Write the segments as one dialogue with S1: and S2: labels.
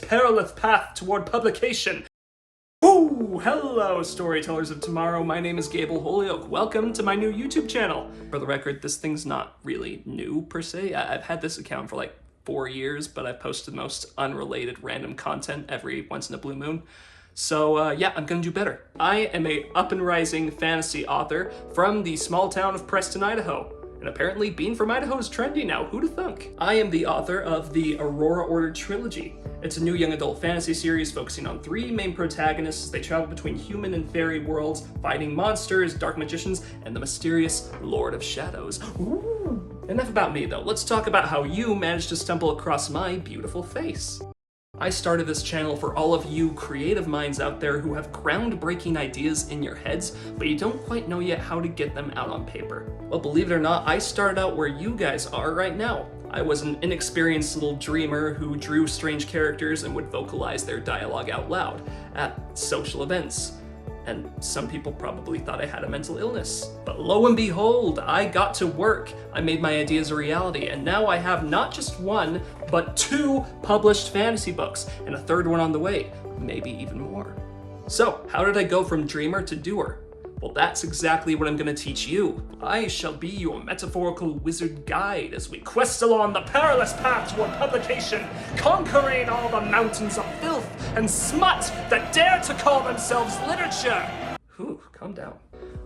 S1: perilous path toward publication. Ooh, hello, storytellers of tomorrow. My name is Gable Holyoak. Welcome to my new YouTube channel. For the record, this thing's not really new per se. I've had this account for like 4 years, but I've posted the most unrelated random content every once in a blue moon. So yeah, I'm gonna do better. I am a up and rising fantasy author from the small town of Preston, Idaho. And apparently being from Idaho is trendy now, who'da thunk? I am the author of the Aurora Order trilogy. It's a new young adult fantasy series focusing on 3 main protagonists. They travel between human and fairy worlds, fighting monsters, dark magicians, and the mysterious Lord of Shadows. Ooh. Enough about me though, let's talk about how you managed to stumble across my beautiful face. I started this channel for all of you creative minds out there who have groundbreaking ideas in your heads, but you don't quite know yet how to get them out on paper. Well, believe it or not, I started out where you guys are right now. I was an inexperienced little dreamer who drew strange characters and would vocalize their dialogue out loud at social events. And some people probably thought I had a mental illness. But lo and behold, I got to work. I made my ideas a reality, and now I have not just 1, but 2 published fantasy books, and a 3rd one on the way, maybe even more. So, how did I go from dreamer to doer? Well, that's exactly what I'm gonna teach you. I shall be your metaphorical wizard guide as we quest along the perilous path toward publication, conquering all the mountains of filth and smut that dare to call themselves literature. Whew, calm down.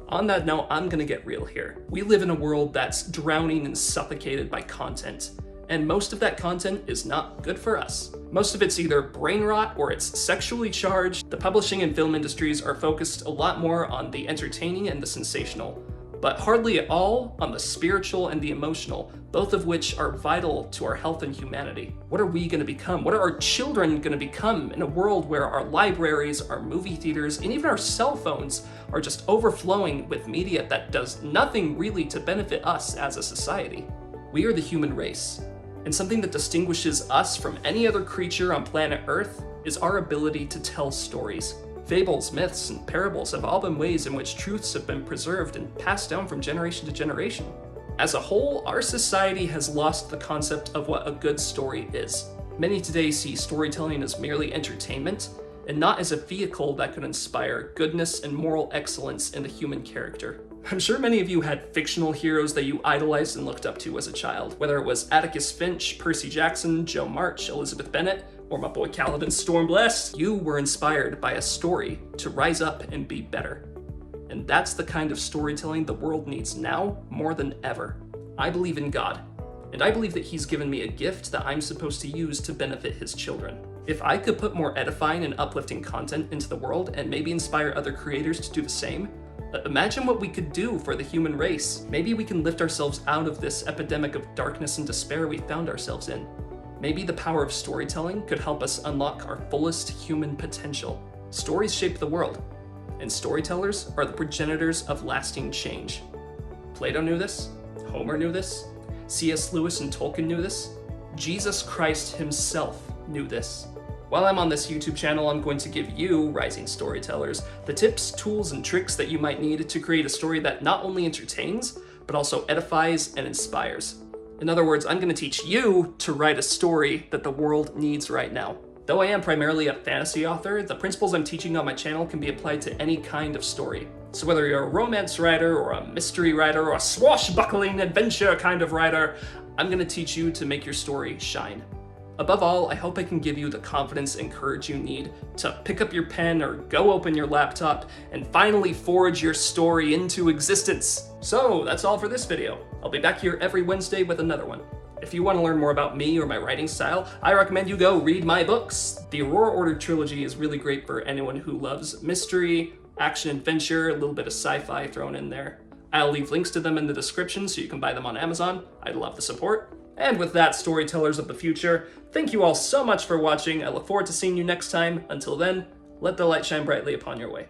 S1: On that note, I'm gonna get real here. We live in a world that's drowning and suffocated by content. And most of that content is not good for us. Most of it's either brain rot or it's sexually charged. The publishing and film industries are focused a lot more on the entertaining and the sensational, but hardly at all on the spiritual and the emotional, both of which are vital to our health and humanity. What are we gonna become? What are our children gonna become in a world where our libraries, our movie theaters, and even our cell phones are just overflowing with media that does nothing really to benefit us as a society? We are the human race. And something that distinguishes us from any other creature on planet Earth is our ability to tell stories. Fables, myths, and parables have all been ways in which truths have been preserved and passed down from generation to generation. As a whole, our society has lost the concept of what a good story is. Many today see storytelling as merely entertainment, and not as a vehicle that could inspire goodness and moral excellence in the human character. I'm sure many of you had fictional heroes that you idolized and looked up to as a child, whether it was Atticus Finch, Percy Jackson, Joe March, Elizabeth Bennet, or my boy Kaladin Stormblessed. You were inspired by a story to rise up and be better. And that's the kind of storytelling the world needs now more than ever. I believe in God, and I believe that He's given me a gift that I'm supposed to use to benefit His children. If I could put more edifying and uplifting content into the world and maybe inspire other creators to do the same, imagine what we could do for the human race. Maybe we can lift ourselves out of this epidemic of darkness and despair we found ourselves in. Maybe the power of storytelling could help us unlock our fullest human potential. Stories shape the world, and storytellers are the progenitors of lasting change. Plato knew this, Homer knew this, C.S. Lewis and Tolkien knew this, Jesus Christ himself knew this. While I'm on this YouTube channel, I'm going to give you, rising storytellers, the tips, tools, and tricks that you might need to create a story that not only entertains, but also edifies and inspires. In other words, I'm going to teach you to write a story that the world needs right now. Though I am primarily a fantasy author, the principles I'm teaching on my channel can be applied to any kind of story. So whether you're a romance writer, or a mystery writer, or a swashbuckling adventure kind of writer, I'm going to teach you to make your story shine. Above all, I hope I can give you the confidence and courage you need to pick up your pen or go open your laptop and finally forge your story into existence. So that's all for this video. I'll be back here every Wednesday with another one. If you want to learn more about me or my writing style, I recommend you go read my books. The Aurora Order trilogy is really great for anyone who loves mystery, action-adventure, a little bit of sci-fi thrown in there. I'll leave links to them in the description so you can buy them on Amazon. I'd love the support. And with that, storytellers of the future, thank you all so much for watching. I look forward to seeing you next time. Until then, let the light shine brightly upon your way.